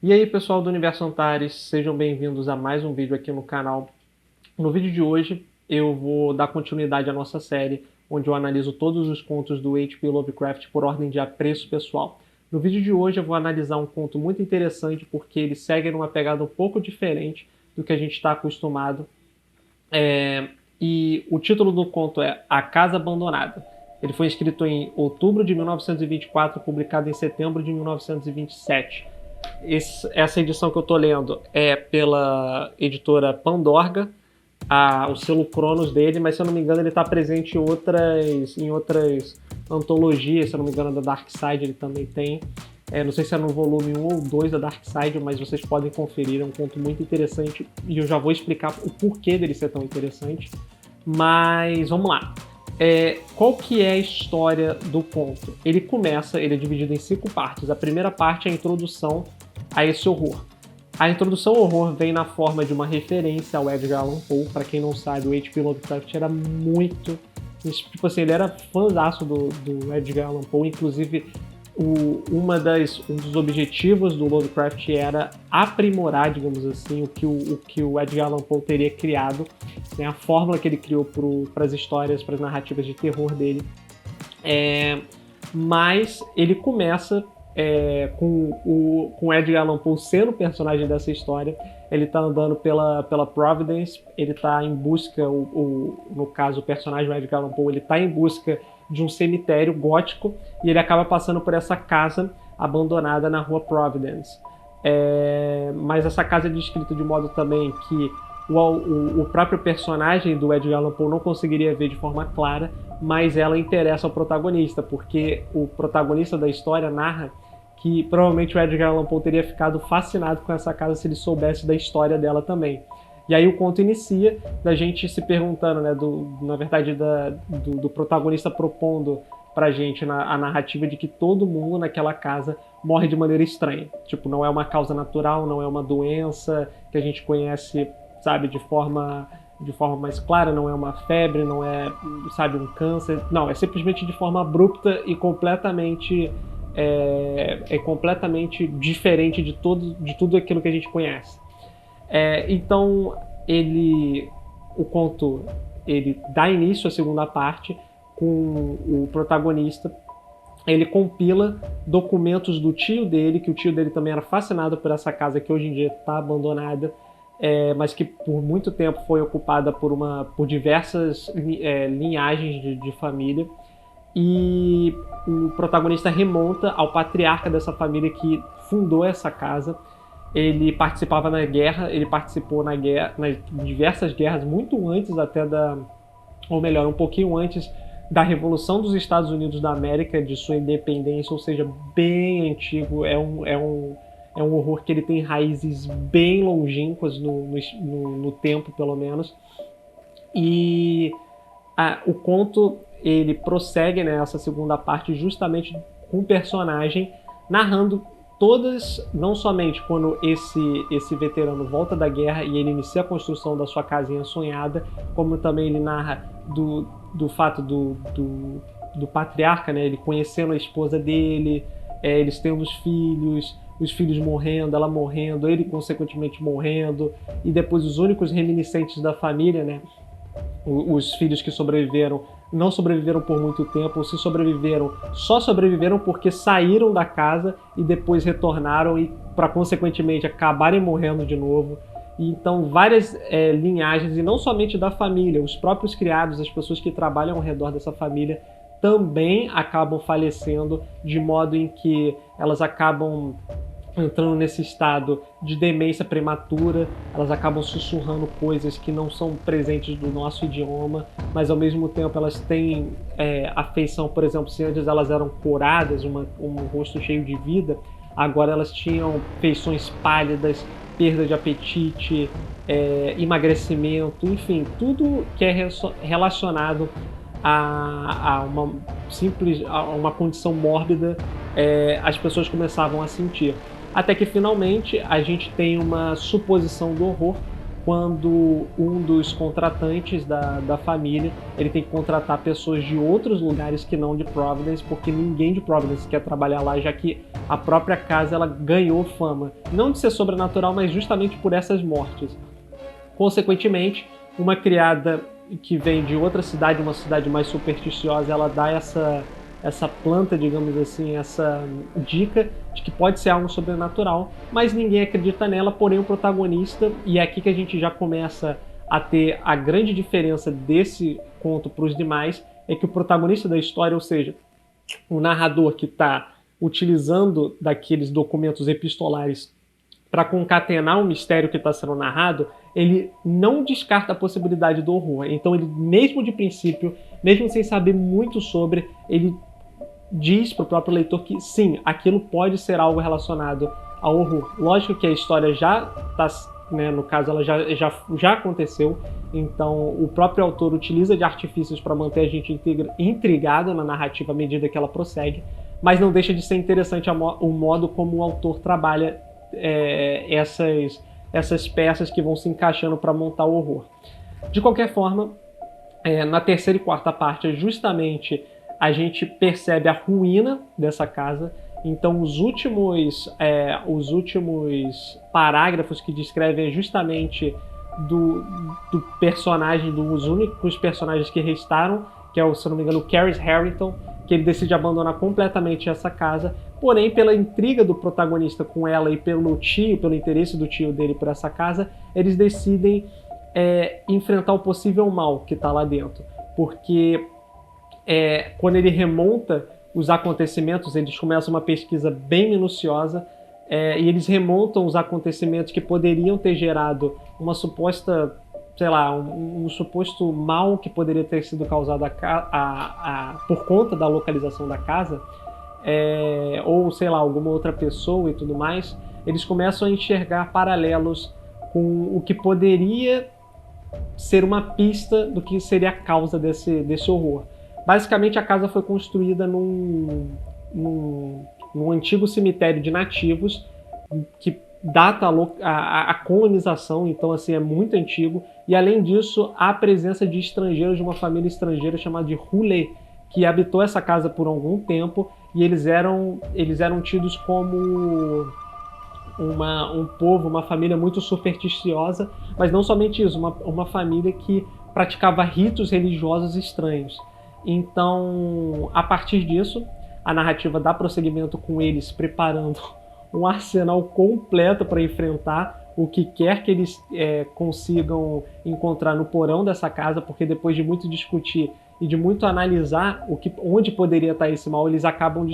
E aí, pessoal do Universo Antares, sejam bem-vindos a mais um vídeo aqui no canal. No vídeo de hoje, eu vou dar continuidade à nossa série, onde eu analiso todos os contos do H.P. Lovecraft por ordem de apreço pessoal. No vídeo de hoje, eu vou analisar um conto muito interessante, porque ele segue numa pegada um pouco diferente do que a gente está acostumado. E o título do conto é A Casa Abandonada. Ele foi escrito em outubro de 1924, publicado em setembro de 1927. Essa edição que eu estou lendo é pela editora Pandorga, o selo Cronos dele, mas se eu não me engano ele está presente em outras antologias, se eu não me engano da Dark Side ele também tem. Não sei se é no volume 1 ou 2 da Dark Side, mas vocês podem conferir, é um conto muito interessante e eu já vou explicar o porquê dele ser tão interessante. Mas vamos lá. Qual que é a história do conto? Ele é dividido em 5 partes. A primeira parte é a introdução a esse horror. A introdução ao horror vem na forma de uma referência ao Edgar Allan Poe. Para quem não sabe, o H.P. Lovecraft era muito... Tipo assim, ele era fãzaço do Edgar Allan Poe. Inclusive, um dos objetivos do Lovecraft era aprimorar, digamos assim, o que o Edgar Allan Poe teria criado, né, a fórmula que ele criou para as histórias, para as narrativas de terror dele. Mas ele começa com o Edgar Allan Poe sendo o personagem dessa história. Ele está andando pela Providence, ele está em busca, no caso o personagem do Edgar Allan Poe, ele está em busca de um cemitério gótico e ele acaba passando por essa casa abandonada na rua Providence. Mas essa casa é descrita de modo também que o próprio personagem do Edgar Allan Poe não conseguiria ver de forma clara, mas ela interessa ao protagonista, porque o protagonista da história narra que provavelmente o Edgar Allan Poe teria ficado fascinado com essa casa se ele soubesse da história dela também. E aí o conto inicia da gente se perguntando, né, na verdade do protagonista propondo pra gente a narrativa de que todo mundo naquela casa morre de maneira estranha. Tipo, não é uma causa natural, não é uma doença que a gente conhece, sabe, de forma mais clara, não é uma febre, não é, sabe, um câncer. Não, é simplesmente de forma abrupta e completamente diferente de tudo aquilo que a gente conhece. Então, o conto ele dá início à segunda parte com o protagonista. Ele compila documentos do tio dele, que o tio dele também era fascinado por essa casa que hoje em dia está abandonada, mas que por muito tempo foi ocupada por diversas linhagens de família. E o protagonista remonta ao patriarca dessa família que fundou essa casa. Ele participava na guerra, ele participou nas diversas guerras, muito antes até ou melhor, um pouquinho antes da Revolução dos Estados Unidos da América, de sua independência, ou seja, bem antigo. É um horror que ele tem raízes bem longínquas no tempo, pelo menos. E o conto ele prossegue nessa segunda parte justamente com o personagem narrando todas, não somente quando esse veterano volta da guerra e ele inicia a construção da sua casinha sonhada, como também ele narra do fato do patriarca, né, ele conhecendo a esposa dele, eles tendo os filhos morrendo, ela morrendo, ele consequentemente morrendo, e depois os únicos reminiscentes da família, né, os filhos que sobreviveram, não sobreviveram por muito tempo, ou se sobreviveram, só sobreviveram porque saíram da casa e depois retornaram e para consequentemente acabarem morrendo de novo. E então várias linhagens, e não somente da família, os próprios criados, as pessoas que trabalham ao redor dessa família também acabam falecendo, de modo em que elas acabam entrando nesse estado de demência prematura, elas acabam sussurrando coisas que não são presentes do nosso idioma, mas ao mesmo tempo elas têm afeição. Por exemplo, se antes elas eram coradas, um rosto cheio de vida, agora elas tinham feições pálidas, perda de apetite, emagrecimento, enfim, tudo que é relacionado a uma condição mórbida, as pessoas começavam a sentir. Até que finalmente a gente tem uma suposição do horror, quando um dos contratantes da família, ele tem que contratar pessoas de outros lugares que não de Providence, porque ninguém de Providence quer trabalhar lá, já que a própria casa ela ganhou fama, não de ser sobrenatural, mas justamente por essas mortes. Consequentemente, uma criada que vem de outra cidade, uma cidade mais supersticiosa, ela dá essa planta, digamos assim, essa dica de que pode ser algo sobrenatural, mas ninguém acredita nela, porém o protagonista, e é aqui que a gente já começa a ter a grande diferença desse conto para os demais, é que o protagonista da história, ou seja, o narrador que está utilizando daqueles documentos epistolares para concatenar o mistério que está sendo narrado, ele não descarta a possibilidade do horror. Então ele, mesmo de princípio, mesmo sem saber muito sobre, ele diz para o próprio leitor que sim, aquilo pode ser algo relacionado ao horror. Lógico que a história já está, né, no caso, ela já aconteceu, então o próprio autor utiliza de artifícios para manter a gente intrigado na narrativa à medida que ela prossegue, mas não deixa de ser interessante o modo como o autor trabalha essas peças que vão se encaixando para montar o horror. De qualquer forma, na terceira e quarta parte, justamente a gente percebe a ruína dessa casa. Então os últimos parágrafos que descrevem justamente do personagem, dos únicos personagens que restaram, que é o, se não me engano, o Caris Harrington, que ele decide abandonar completamente essa casa, porém pela intriga do protagonista com ela e pelo interesse do tio dele por essa casa, eles decidem enfrentar o possível mal que está lá dentro, porque quando ele remonta os acontecimentos, eles começam uma pesquisa bem minuciosa, e eles remontam os acontecimentos que poderiam ter gerado uma suposta, sei lá, um suposto mal que poderia ter sido causado por conta da localização da casa, ou sei lá, alguma outra pessoa e tudo mais. Eles começam a enxergar paralelos com o que poderia ser uma pista do que seria a causa desse horror. Basicamente, a casa foi construída num antigo cemitério de nativos que data a colonização, então assim, é muito antigo. E além disso, há a presença de estrangeiros, de uma família estrangeira chamada de Hule, que habitou essa casa por algum tempo, e eles eram tidos como um povo, uma família muito supersticiosa, mas não somente isso, uma família que praticava ritos religiosos estranhos. Então, a partir disso, a narrativa dá prosseguimento com eles preparando um arsenal completo para enfrentar o que quer que eles consigam encontrar no porão dessa casa, porque depois de muito discutir e de muito analisar onde poderia estar esse mal, eles acabam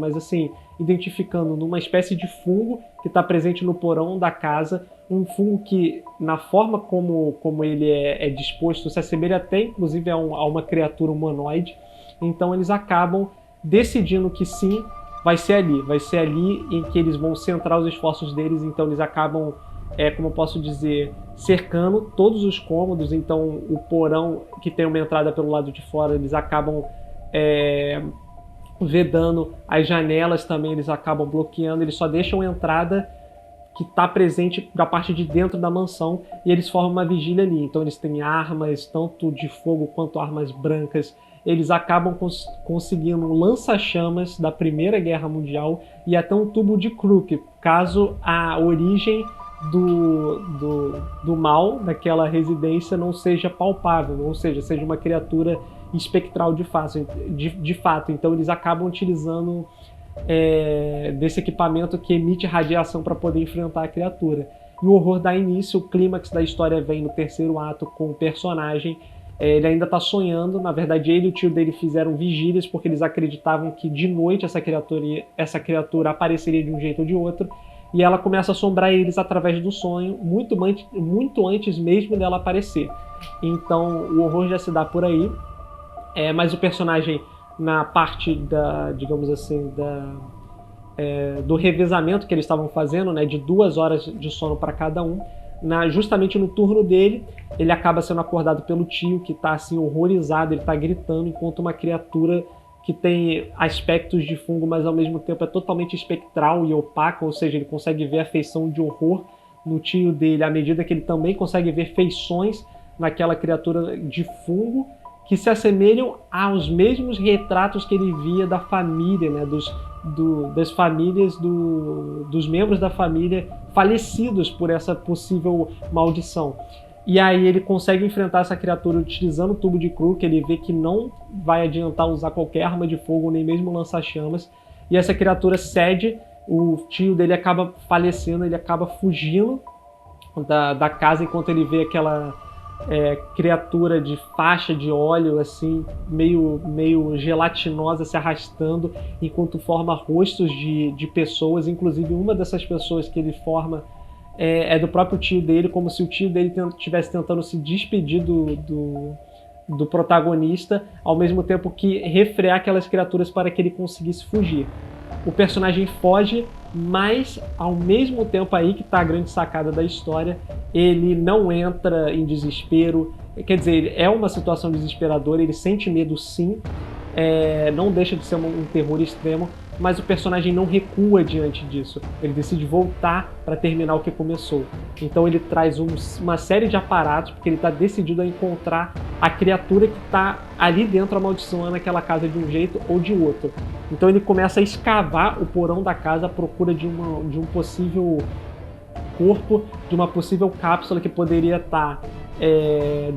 mas assim, identificando numa espécie de fungo que está presente no porão da casa, um fungo que, na forma como ele é disposto, se assemelha até inclusive a uma criatura humanoide. Então eles acabam decidindo que sim, vai ser ali em que eles vão centrar os esforços deles. Então eles acabam, como eu posso dizer, cercando todos os cômodos. Então o porão que tem uma entrada pelo lado de fora, eles acabam vedando, as janelas também eles acabam bloqueando, eles só deixam a entrada que está presente da parte de dentro da mansão, e eles formam uma vigília ali. Então eles têm armas, tanto de fogo quanto armas brancas. Eles acabam conseguindo um lança-chamas da Primeira Guerra Mundial e até um tubo de Crook, caso a origem do mal daquela residência não seja palpável, ou seja uma criatura espectral de fato. Então eles acabam utilizando desse equipamento que emite radiação para poder enfrentar a criatura. E o horror dá início, o clímax da história vem no terceiro ato com o personagem. Ele ainda está sonhando, na verdade ele e o tio dele fizeram vigílias porque eles acreditavam que de noite essa criatura apareceria de um jeito ou de outro, e ela começa a assombrar eles através do sonho, muito antes mesmo dela aparecer. Então o horror já se dá por aí, mas o personagem, na parte digamos assim, do revezamento que eles estavam fazendo, né, de 2 horas de sono para cada um, justamente no turno dele, ele acaba sendo acordado pelo tio, que está assim horrorizado, ele está gritando, enquanto uma criatura que tem aspectos de fungo, mas ao mesmo tempo é totalmente espectral e opaca, ou seja, ele consegue ver a feição de horror no tio dele à medida que ele também consegue ver feições naquela criatura de fungo que se assemelham aos mesmos retratos que ele via da família, né, das famílias, dos membros da família falecidos por essa possível maldição. E aí ele consegue enfrentar essa criatura utilizando o tubo de cru, que ele vê que não vai adiantar usar qualquer arma de fogo, nem mesmo lança-chamas. E essa criatura cede, o tio dele acaba falecendo, ele acaba fugindo da casa enquanto ele vê aquela criatura de faixa de óleo, assim, meio gelatinosa se arrastando, enquanto forma rostos de pessoas. Inclusive uma dessas pessoas que ele forma é do próprio tio dele, como se o tio dele estivesse tentando se despedir do protagonista, ao mesmo tempo que refrear aquelas criaturas para que ele conseguisse fugir. O personagem foge, mas ao mesmo tempo aí que está a grande sacada da história, ele não entra em desespero. Quer dizer, é uma situação desesperadora, ele sente medo sim, não deixa de ser um terror extremo, mas o personagem não recua diante disso. Ele decide voltar para terminar o que começou. Então ele traz uma série de aparatos, porque ele está decidido a encontrar a criatura que está ali dentro amaldiçoando aquela casa de um jeito ou de outro. Então ele começa a escavar o porão da casa à procura de um possível corpo, de uma possível cápsula que poderia estar,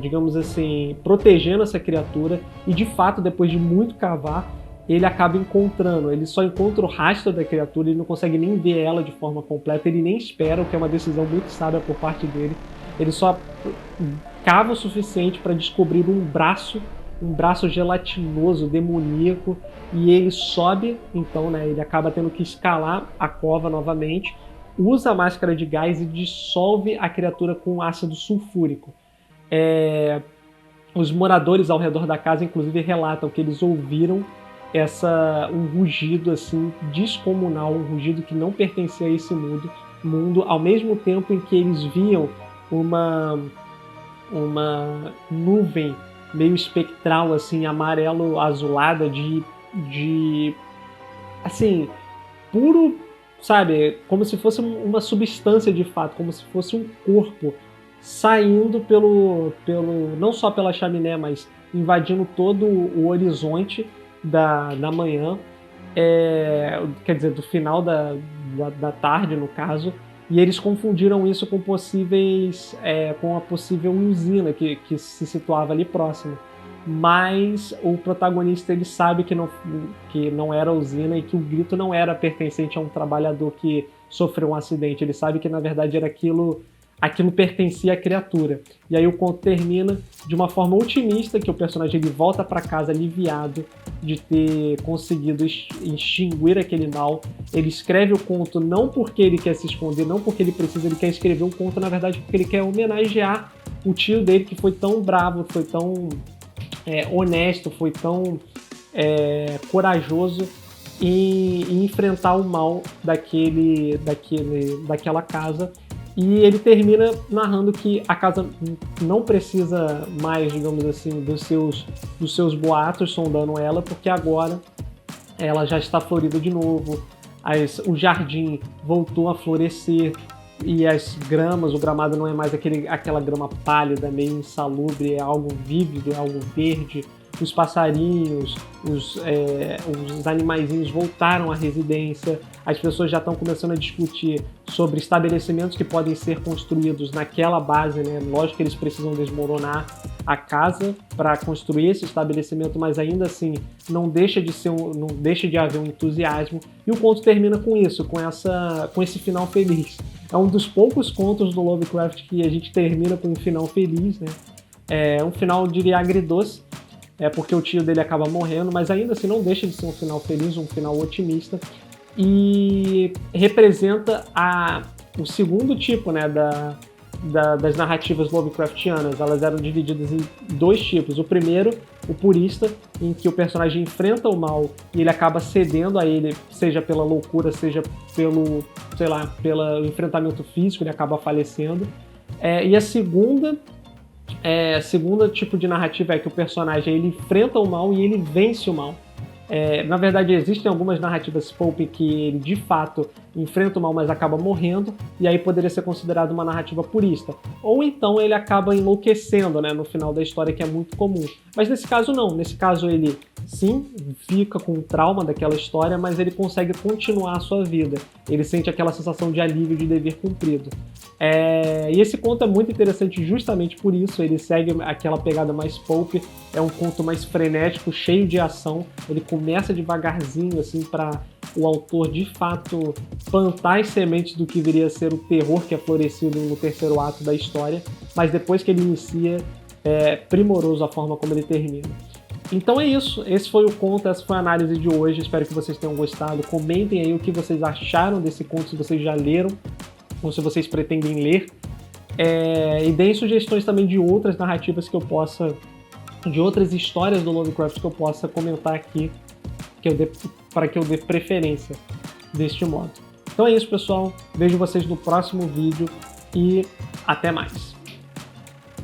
digamos assim, protegendo essa criatura. E de fato, depois de muito cavar, ele acaba encontrando. Ele só encontra o rastro da criatura, ele não consegue nem ver ela de forma completa, ele nem espera, o que é uma decisão muito sábia por parte dele. Ele só cava o suficiente para descobrir um braço gelatinoso, demoníaco, e ele sobe, então, né, ele acaba tendo que escalar a cova novamente, usa a máscara de gás e dissolve a criatura com ácido sulfúrico. Os moradores ao redor da casa, inclusive, relatam que eles ouviram um rugido assim descomunal, um rugido que não pertencia a esse mundo, ao mesmo tempo em que eles viam uma nuvem meio espectral, assim, amarelo azulada de assim, puro, sabe, como se fosse uma substância de fato, como se fosse um corpo saindo pelo não só pela chaminé, mas invadindo todo o horizonte da manhã, quer dizer, do final da tarde, no caso, e eles confundiram isso com com a possível usina que se situava ali próximo. Mas o protagonista, ele sabe que não era usina e que o grito não era pertencente a um trabalhador que sofreu um acidente. Ele sabe que na verdade era aquilo pertencia à criatura. E aí o conto termina de uma forma otimista, que o personagem ele volta para casa aliviado de ter conseguido extinguir aquele mal. Ele escreve o conto não porque ele quer se esconder, não porque ele quer escrever um conto, na verdade porque ele quer homenagear o tio dele, que foi tão bravo, foi tão honesto, foi tão corajoso em enfrentar o mal daquela casa. E ele termina narrando que a casa não precisa mais, digamos assim, dos seus boatos sondando ela, porque agora ela já está florida de novo, o jardim voltou a florescer e as gramas, o gramado não é mais aquela grama pálida, meio insalubre, é algo vívido, é algo verde. Os passarinhos, os animaizinhos voltaram à residência, as pessoas já estão começando a discutir sobre estabelecimentos que podem ser construídos naquela base, né? Lógico que eles precisam desmoronar a casa para construir esse estabelecimento, mas ainda assim não deixa de haver um entusiasmo, e o conto termina com isso, com esse final feliz. É um dos poucos contos do Lovecraft que a gente termina com um final feliz, né? É um final, eu diria, agridoce, porque o tio dele acaba morrendo, mas ainda assim não deixa de ser um final feliz, um final otimista, e representa o segundo tipo, né, das narrativas Lovecraftianas. Elas eram divididas em dois tipos. O primeiro, o purista, em que o personagem enfrenta o mal e ele acaba cedendo a ele, seja pela loucura, seja pelo enfrentamento físico, ele acaba falecendo. E a segunda tipo de narrativa é que o personagem ele enfrenta o mal e ele vence o mal. Na verdade, existem algumas narrativas pulp que ele de fato enfrenta o mal, mas acaba morrendo, e aí poderia ser considerado uma narrativa purista. Ou então ele acaba enlouquecendo, né, no final da história, que é muito comum. Mas nesse caso não, nesse caso ele sim fica com o trauma daquela história, mas ele consegue continuar a sua vida. Ele sente aquela sensação de alívio, de dever cumprido. E esse conto é muito interessante justamente por isso, ele segue aquela pegada mais pulp, é um conto mais frenético, cheio de ação, ele começa devagarzinho, assim, para o autor de fato plantar as sementes do que viria a ser o terror que é florescido no terceiro ato da história, mas depois que ele inicia, é primoroso a forma como ele termina. Então é isso, esse foi o conto, essa foi a análise de hoje, espero que vocês tenham gostado, comentem aí o que vocês acharam desse conto, se vocês já leram, ou se vocês pretendem ler, e deem sugestões também de outras narrativas que eu possa, de outras histórias do Lovecraft que eu possa comentar aqui, para que eu dê preferência deste modo. Então é isso, pessoal, vejo vocês no próximo vídeo e até mais!